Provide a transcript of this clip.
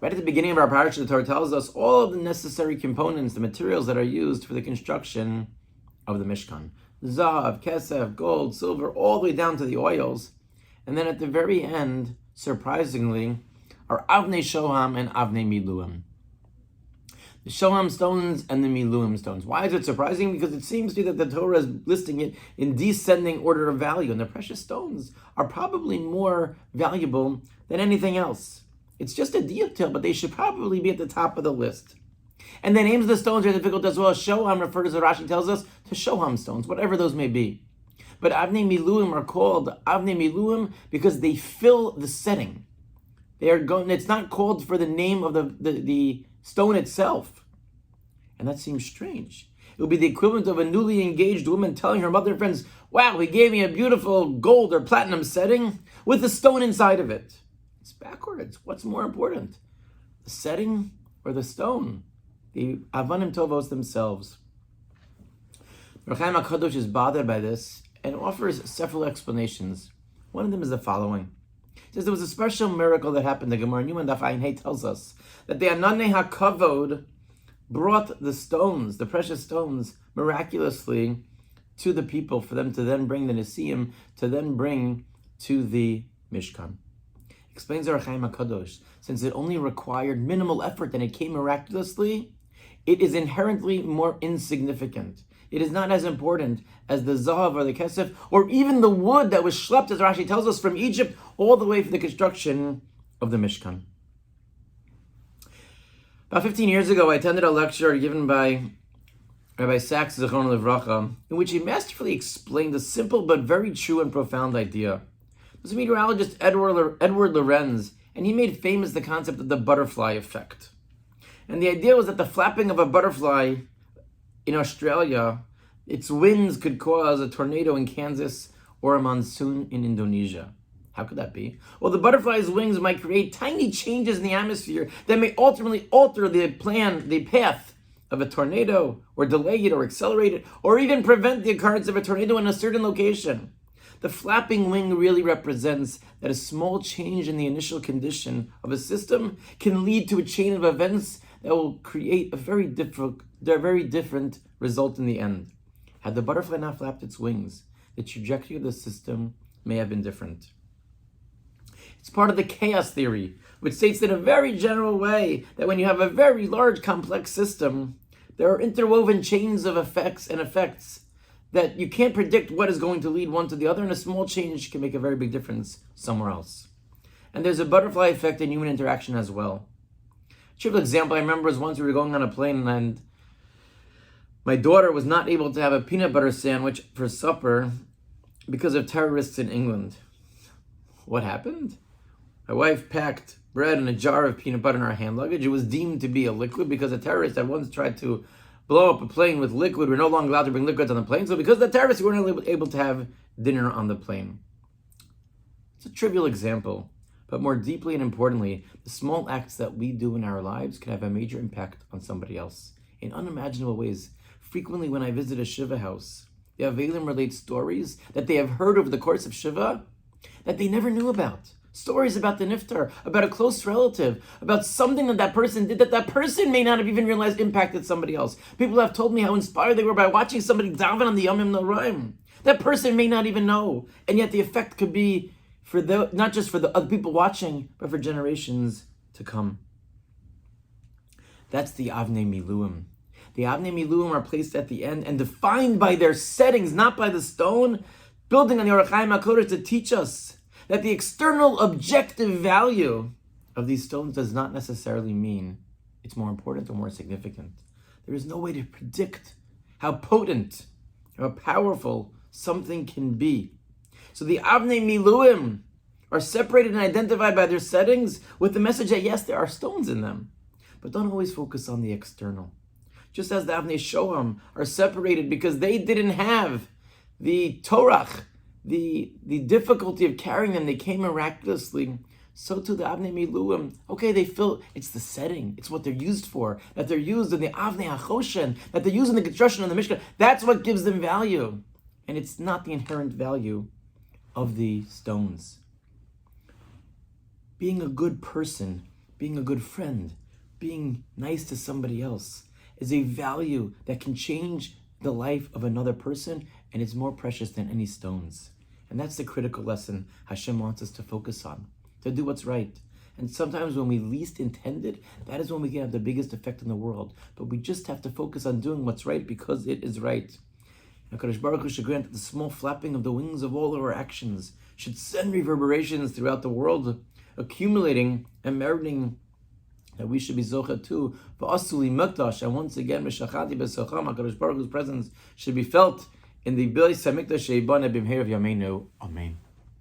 Right at the beginning of our Parshas, the Torah tells us all of the necessary components, the materials that are used for the construction of the Mishkan. Zav, kesef, gold, silver, all the way down to the oils. And then at the very end, surprisingly, are Avnei Shoham and Avnei Miluim. The Shoham stones and the Miluim stones. Why is it surprising? Because it seems to be that the Torah is listing it in descending order of value, and the precious stones are probably more valuable than anything else. It's just a detail, but they should probably be at the top of the list. And the names of the stones are difficult as well. Shoham refers, as Rashi tells us, to Shoham stones, whatever those may be. But Avnei Miluim are called Avnei Miluim because they fill the setting. They are going. It's not called for the name of the stone itself. And that seems strange. It would be the equivalent of a newly engaged woman telling her mother and friends, wow, he gave me a beautiful gold or platinum setting with a stone inside of it. It's backwards. What's more important? The setting or the stone? The Avanim Tovos themselves. Reb Chaim HaKadosh is bothered by this and offers several explanations. One of them is the following. He says there was a special miracle that happened. The Gemara Newman Daf Ayin Hey tells us that the Ananei HaKavod brought the stones, the precious stones, miraculously to the people for them to then bring the Nesiim, to then bring to the Mishkan. Explains Reb Chaim HaKadosh, since it only required minimal effort and it came miraculously, it is inherently more insignificant. It is not as important as the zahav or the kesef, or even the wood that was schlepped, as Rashi tells us, from Egypt all the way for the construction of the Mishkan. About 15 years ago, I attended a lecture given by Rabbi Sachs, Zichron Livracha, in which he masterfully explained a simple but very true and profound idea. It was a meteorologist, Edward Lorenz, and he made famous the concept of the butterfly effect. And the idea was that the flapping of a butterfly in Australia, its wings could cause a tornado in Kansas or a monsoon in Indonesia. How could that be? Well, the butterfly's wings might create tiny changes in the atmosphere that may ultimately alter the path of a tornado, or delay it, or accelerate it, or even prevent the occurrence of a tornado in a certain location. The flapping wing really represents that a small change in the initial condition of a system can lead to a chain of events that will create a very different result in the end. Had the butterfly not flapped its wings, the trajectory of the system may have been different. It's part of the chaos theory, which states in a very general way that when you have a very large, complex system, there are interwoven chains of effects that you can't predict what is going to lead one to the other, and a small change can make a very big difference somewhere else. And there's a butterfly effect in human interaction as well. A trivial example I remember was once we were going on a plane and my daughter was not able to have a peanut butter sandwich for supper because of terrorists in England. What happened? My wife packed bread and a jar of peanut butter in our hand luggage. It was deemed to be a liquid because a terrorist had once tried to blow up a plane with liquid. We're no longer allowed to bring liquids on the plane. So because of the terrorists, we weren't able to have dinner on the plane. It's a trivial example, but more deeply and importantly, the small acts that we do in our lives can have a major impact on somebody else in unimaginable ways. Frequently when I visit a Shiva house, the Avelim relate stories that they have heard over the course of Shiva that they never knew about. Stories about the niftar, about a close relative, about something that person did that person may not have even realized impacted somebody else. People have told me how inspired they were by watching somebody daven on the Yom Noraim. That person may not even know, and yet the effect could be for not just for the other people watching, but for generations to come. That's the Avnei Miluim. The Avnei Miluim are placed at the end and defined by their settings, not by the stone, building on the Reb Chaim HaKadosh to teach us that the external objective value of these stones does not necessarily mean it's more important or more significant. There is no way to predict how potent, how powerful something can be. So the Avnei Miluim are separated and identified by their settings with the message that yes, there are stones in them, but don't always focus on the external. Just as the Avnei Shoham are separated because they didn't have the Torach, the difficulty of carrying them, they came miraculously. So to the Avnei Miluim, okay, it's the setting, it's what they're used for, that they're used in the Avnei HaChoshen, that they're used in the construction of the Mishkan. That's what gives them value. And it's not the inherent value of the stones. Being a good person, being a good friend, being nice to somebody else is a value that can change the life of another person, and it's more precious than any stones. And that's the critical lesson Hashem wants us to focus on, to do what's right. And sometimes when we least intend it, that is when we can have the biggest effect in the world. But we just have to focus on doing what's right because it is right. HaKadosh Baruch Hu should grant that the small flapping of the wings of all of our actions should send reverberations throughout the world, accumulating and meriting that we should be zocha too. V'asuli mikdash, and once again, Meshachati b'socham, HaKadosh Baruch Hu's presence should be felt in the Beis HaMikdash sheibana b'mheirav yameinu. Amen.